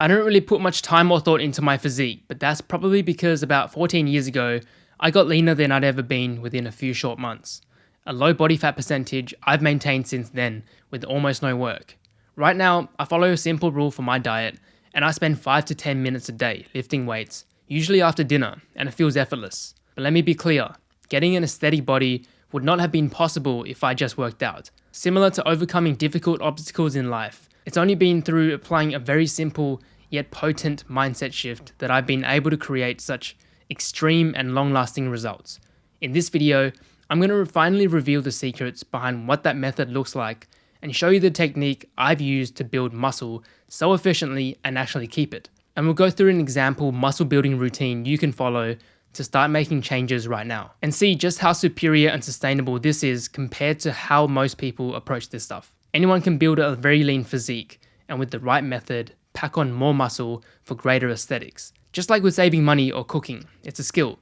I don't really put much time or thought into my physique, but that's probably because about 14 years ago, I got leaner than I'd ever been within a few short months. A low body fat percentage I've maintained since then with almost no work. Right now, I follow a simple rule for my diet, and I spend 5 to 10 minutes a day lifting weights, usually after dinner, and it feels effortless. But let me be clear, getting an aesthetic body would not have been possible if I just worked out. Similar to overcoming difficult obstacles in life, it's only been through applying a very simple yet potent mindset shift that I've been able to create such extreme and long-lasting results. In this video, I'm going to finally reveal the secrets behind what that method looks like and show you the technique I've used to build muscle so efficiently and actually keep it. And we'll go through an example muscle building routine you can follow to start making changes right now and see just how superior and sustainable this is compared to how most people approach this stuff. Anyone can build a very lean physique and with the right method, pack on more muscle for greater aesthetics. Just like with saving money or cooking, it's a skill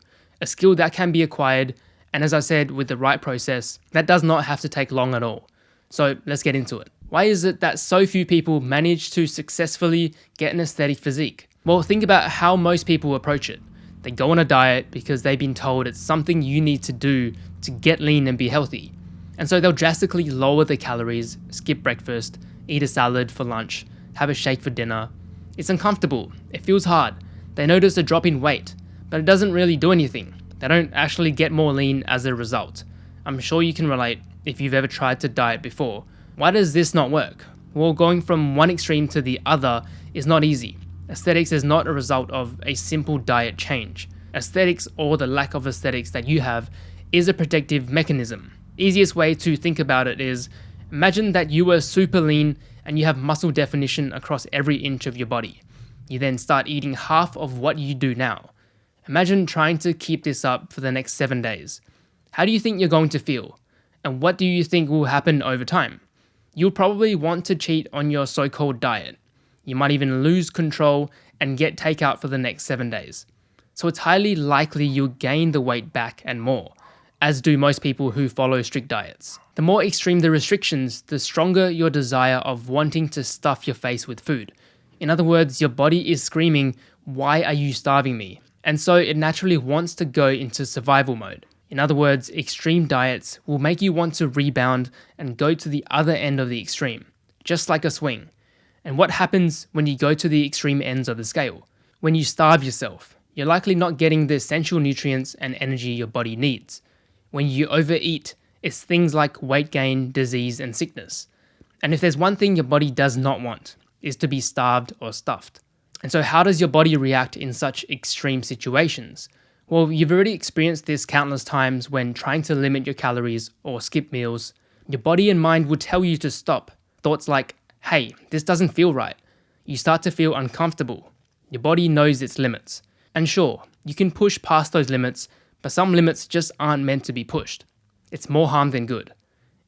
that can be acquired, and as I said, with the right process, that does not have to take long at all. So let's get into it. Why is it that so few people manage to successfully get an aesthetic physique? Well, think about how most people approach it. They go on a diet because they've been told it's something you need to do to get lean and be healthy. And so they'll drastically lower the calories, skip breakfast, eat a salad for lunch, have a shake for dinner. It's uncomfortable, it feels hard. They notice a drop in weight, but it doesn't really do anything. They don't actually get more lean as a result. I'm sure you can relate if you've ever tried to diet before. Why does this not work? Well, going from one extreme to the other is not easy. Aesthetics is not a result of a simple diet change. Aesthetics, or the lack of aesthetics that you have, is a protective mechanism. Easiest way to think about it is, imagine that you were super lean and you have muscle definition across every inch of your body. You then start eating half of what you do now. Imagine trying to keep this up for the next 7 days. How do you think you're going to feel? And what do you think will happen over time? You'll probably want to cheat on your so-called diet. You might even lose control and get takeout for the next 7 days. So it's highly likely you'll gain the weight back and more, as do most people who follow strict diets. The more extreme the restrictions, the stronger your desire of wanting to stuff your face with food. In other words, your body is screaming, "Why are you starving me?" And so it naturally wants to go into survival mode. In other words, extreme diets will make you want to rebound and go to the other end of the extreme, just like a swing. And what happens when you go to the extreme ends of the scale? When you starve yourself, you're likely not getting the essential nutrients and energy your body needs. When you overeat, it's things like weight gain, disease, and sickness. And if there's one thing your body does not want, is to be starved or stuffed. And so how does your body react in such extreme situations? Well, you've already experienced this countless times when trying to limit your calories or skip meals. Your body and mind would tell you to stop. Thoughts like, "Hey, this doesn't feel right." You start to feel uncomfortable. Your body knows its limits. And sure, you can push past those limits, but some limits just aren't meant to be pushed. It's more harm than good.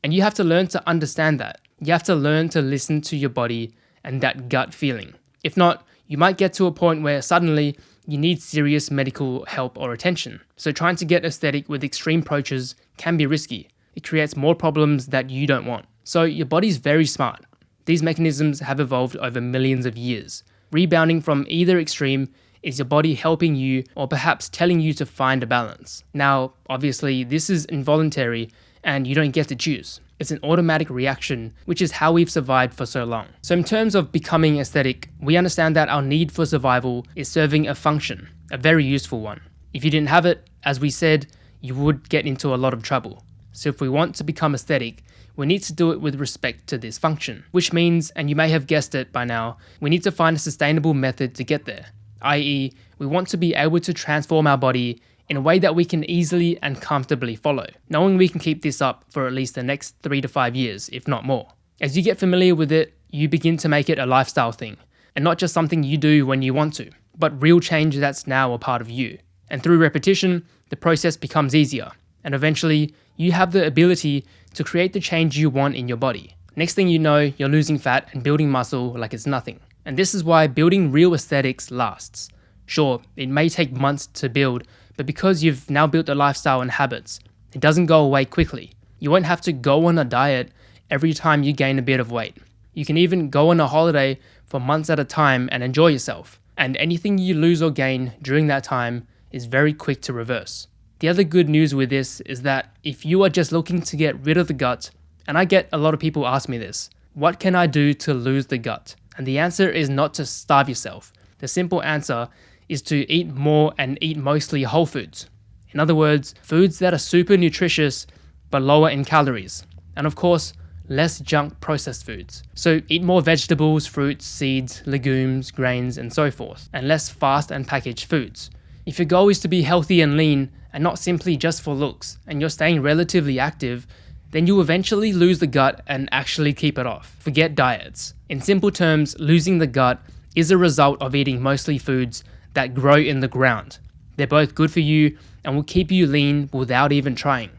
And you have to learn to understand that. You have to learn to listen to your body and that gut feeling. If not, you might get to a point where suddenly you need serious medical help or attention. So trying to get aesthetic with extreme approaches can be risky. It creates more problems that you don't want. So your body's very smart. These mechanisms have evolved over millions of years. Rebounding from either extreme is your body helping you or perhaps telling you to find a balance. Now, obviously, this is involuntary and you don't get to choose. It's an automatic reaction, which is how we've survived for so long. So in terms of becoming aesthetic, we understand that our need for survival is serving a function, a very useful one. If you didn't have it, as we said, you would get into a lot of trouble. So if we want to become aesthetic, we need to do it with respect to this function, which means, and you may have guessed it by now, we need to find a sustainable method to get there. i.e., we want to be able to transform our body in a way that we can easily and comfortably follow, knowing we can keep this up for at least the next 3 to 5 years, if not more. As you get familiar with it, you begin to make it a lifestyle thing, and not just something you do when you want to, but real change that's now a part of you. And through repetition, the process becomes easier, and eventually, you have the ability to create the change you want in your body. Next thing you know, you're losing fat and building muscle like it's nothing. And this is why building real aesthetics lasts. Sure, it may take months to build, but because you've now built a lifestyle and habits, it doesn't go away quickly. You won't have to go on a diet every time you gain a bit of weight. You can even go on a holiday for months at a time and enjoy yourself. And anything you lose or gain during that time is very quick to reverse. The other good news with this is that if you are just looking to get rid of the gut, and I get a lot of people ask me this, what can I do to lose the gut? And the answer is not to starve yourself. The simple answer is to eat more and eat mostly whole foods. In other words, foods that are super nutritious but lower in calories. And of course, less junk processed foods. So eat more vegetables, fruits, seeds, legumes, grains, and so forth, and less fast and packaged foods. If your goal is to be healthy and lean, and not simply just for looks, and you're staying relatively active, then you eventually lose the gut and actually keep it off. Forget diets. In simple terms, losing the gut is a result of eating mostly foods that grow in the ground. They're both good for you and will keep you lean without even trying.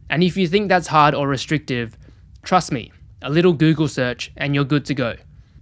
And if you think that's hard or restrictive, trust me, a little Google search and you're good to go.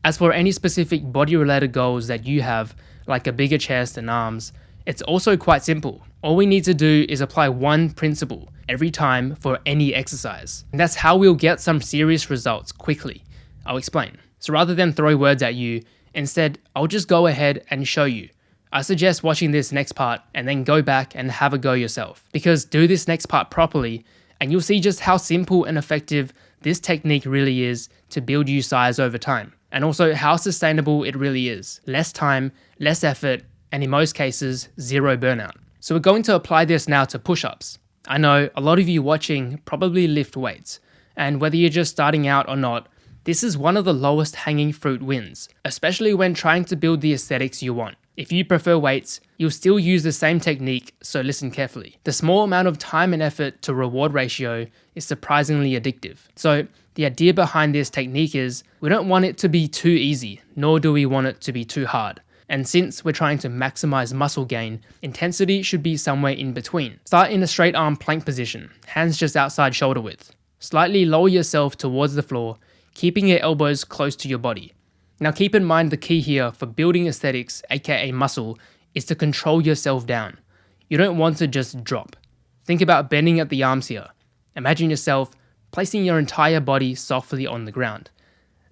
As for any specific body-related goals that you have, like a bigger chest and arms, it's also quite simple. All we need to do is apply one principle every time for any exercise. And that's how we'll get some serious results quickly. I'll explain. So rather than throw words at you, instead, I'll just go ahead and show you. I suggest watching this next part and then go back and have a go yourself. Because do this next part properly and you'll see just how simple and effective this technique really is to build you size over time. And also how sustainable it really is. Less time, less effort, and in most cases, zero burnout. So we're going to apply this now to push-ups. I know a lot of you watching probably lift weights, and whether you're just starting out or not, this is one of the lowest hanging fruit wins, especially when trying to build the aesthetics you want. If you prefer weights, you'll still use the same technique, so listen carefully. The small amount of time and effort to reward ratio is surprisingly addictive. So the idea behind this technique is we don't want it to be too easy, nor do we want it to be too hard. And since we're trying to maximize muscle gain, intensity should be somewhere in between. Start in a straight arm plank position, hands just outside shoulder width. Slightly lower yourself towards the floor, keeping your elbows close to your body. Now keep in mind the key here for building aesthetics, aka muscle, is to control yourself down. You don't want to just drop. Think about bending at the arms here. Imagine yourself placing your entire body softly on the ground.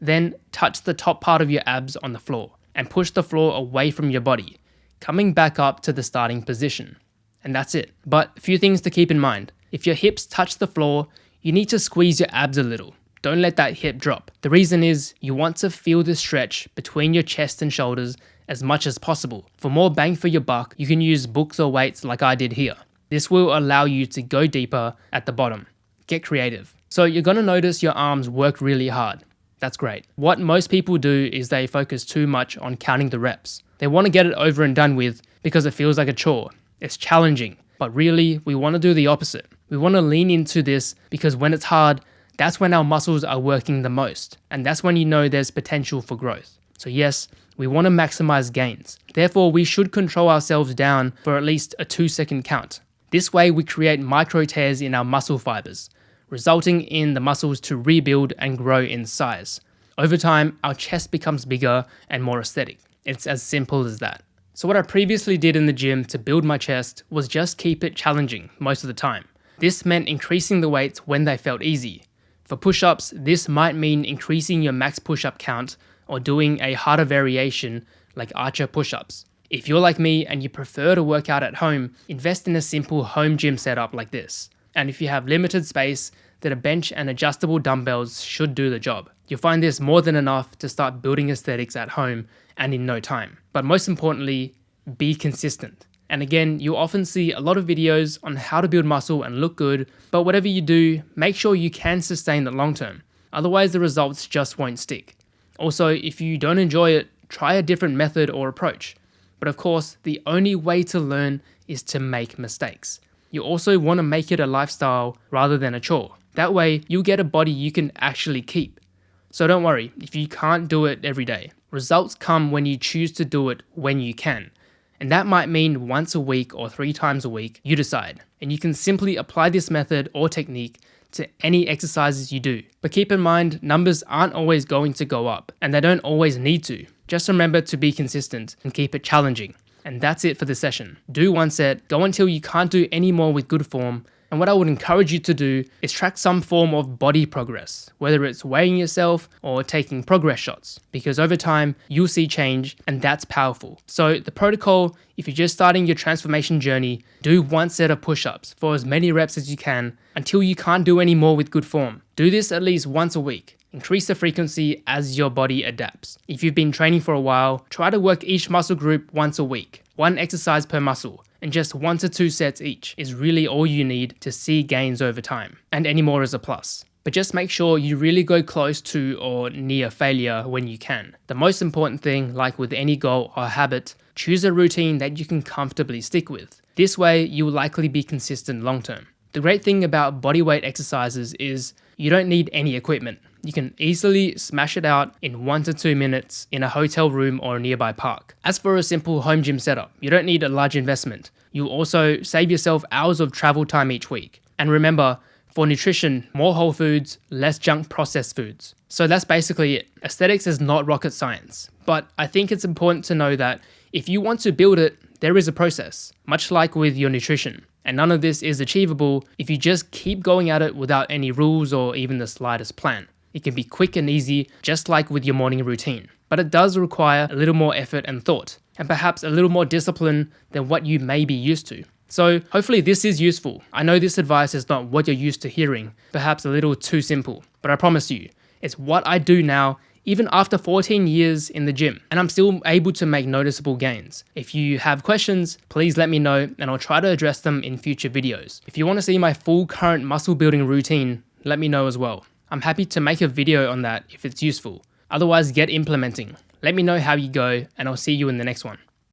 Then touch the top part of your abs on the floor and push the floor away from your body, coming back up to the starting position. And that's it. But a few things to keep in mind. If your hips touch the floor, you need to squeeze your abs a little. Don't let that hip drop. The reason is you want to feel the stretch between your chest and shoulders as much as possible. For more bang for your buck, you can use books or weights like I did here. This will allow you to go deeper at the bottom. Get creative. So you're going to notice your arms work really hard. That's great. What most people do is they focus too much on counting the reps. They want to get it over and done with because it feels like a chore. It's challenging, but really we want to do the opposite. We want to lean into this because when it's hard, that's when our muscles are working the most. And that's when you know there's potential for growth. So yes, we want to maximize gains. Therefore, we should control ourselves down for at least a 2-second count. This way we create micro tears in our muscle fibers, resulting in the muscles to rebuild and grow in size. Over time, our chest becomes bigger and more aesthetic. It's as simple as that. So what I previously did in the gym to build my chest was just keep it challenging most of the time. This meant increasing the weights when they felt easy. For push-ups, this might mean increasing your max push-up count or doing a harder variation like archer push-ups. If you're like me and you prefer to work out at home, invest in a simple home gym setup like this. And if you have limited space, then a bench and adjustable dumbbells should do the job. You'll find this more than enough to start building aesthetics at home and in no time. But most importantly, be consistent. And again, you'll often see a lot of videos on how to build muscle and look good, but whatever you do, make sure you can sustain it long term. Otherwise, the results just won't stick. Also, if you don't enjoy it, try a different method or approach. But of course, the only way to learn is to make mistakes. You also want to make it a lifestyle rather than a chore. That way, you'll get a body you can actually keep. So don't worry if you can't do it every day. Results come when you choose to do it when you can. And that might mean once a week or 3 times a week, you decide. And you can simply apply this method or technique to any exercises you do. But keep in mind, numbers aren't always going to go up, and they don't always need to. Just remember to be consistent and keep it challenging. And that's it for this session. Do 1 set, go until you can't do any more with good form, And what I would encourage you to do is track some form of body progress, whether it's weighing yourself or taking progress shots, because over time you'll see change and that's powerful. So the protocol, if you're just starting your transformation journey, do 1 set of push-ups for as many reps as you can until you can't do any more with good form. Do this at least once a week. Increase the frequency as your body adapts. If you've been training for a while, try to work each muscle group once a week. 1 exercise per muscle, and just 1 to 2 sets each is really all you need to see gains over time. And any more is a plus. But just make sure you really go close to or near failure when you can. The most important thing, like with any goal or habit, choose a routine that you can comfortably stick with. This way, you will likely be consistent long term. The great thing about bodyweight exercises is you don't need any equipment. You can easily smash it out in 1 to 2 minutes in a hotel room or a nearby park. As for a simple home gym setup, you don't need a large investment. You'll also save yourself hours of travel time each week. And remember, for nutrition, more whole foods, less junk processed foods. So that's basically it. Aesthetics is not rocket science, but I think it's important to know that if you want to build it, there is a process, much like with your nutrition. And none of this is achievable if you just keep going at it without any rules or even the slightest plan. It can be quick and easy, just like with your morning routine. But it does require a little more effort and thought, and perhaps a little more discipline than what you may be used to. So hopefully this is useful. I know this advice is not what you're used to hearing, perhaps a little too simple, but I promise you, it's what I do now, even after 14 years in the gym, and I'm still able to make noticeable gains. If you have questions, please let me know and I'll try to address them in future videos. If you want to see my full current muscle building routine, let me know as well. I'm happy to make a video on that if it's useful. Otherwise, get implementing. Let me know how you go and I'll see you in the next one.